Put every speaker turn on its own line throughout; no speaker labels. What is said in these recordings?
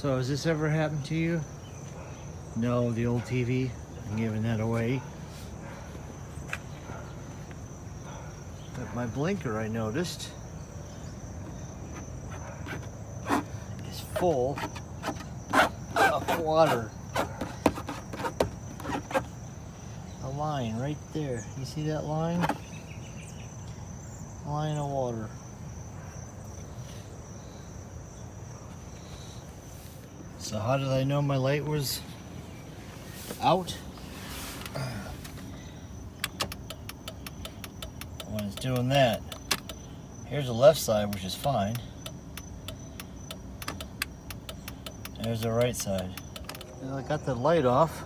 So has this ever happened to you? No, the old TV. I'm giving that away. But my blinker, I noticed, is full of water. A line right there. You see that line? Line of water. So how did I know my light was out? When it's doing that, here's the left side, which is fine. There's the right side. And I got the light off.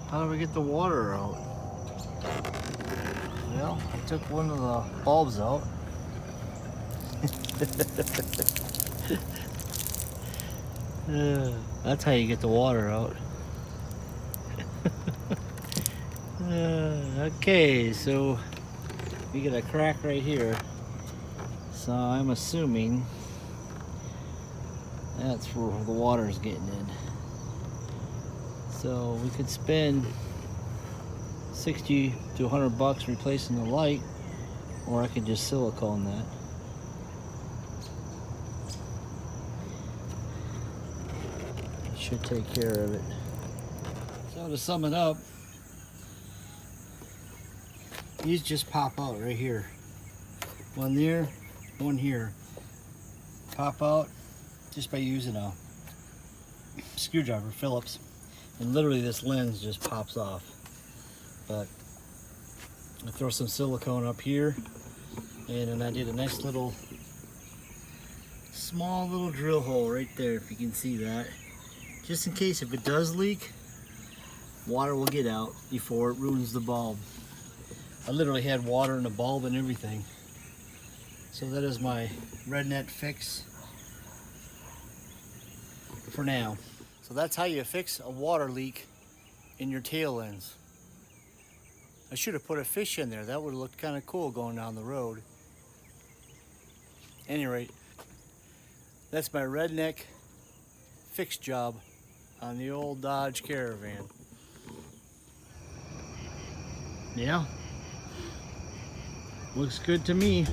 How do we get the water out? Well, I took one of the bulbs out. That's how you get the water out. Okay, so we get a crack right here. So I'm assuming that's where the water is getting in. So we could spend 60 to 100 bucks replacing the light, or I could just silicone that. It should take care of it. So to sum it up, these just pop out right here. One there, one here. Pop out just by using a screwdriver, Phillips. And literally this lens just pops off. But I throw some silicone up here, and then I did a nice little, small little drill hole right there, if you can see that. Just in case if it does leak, water will get out before it ruins the bulb. I literally had water in the bulb and everything. So that is my RedNet fix for now. So that's how you fix a water leak in your tail lens. I should have put a fish in there. That would have looked kind of cool going down the road. Any rate, that's my redneck fix job on the old Dodge Caravan. Yeah. Looks good to me.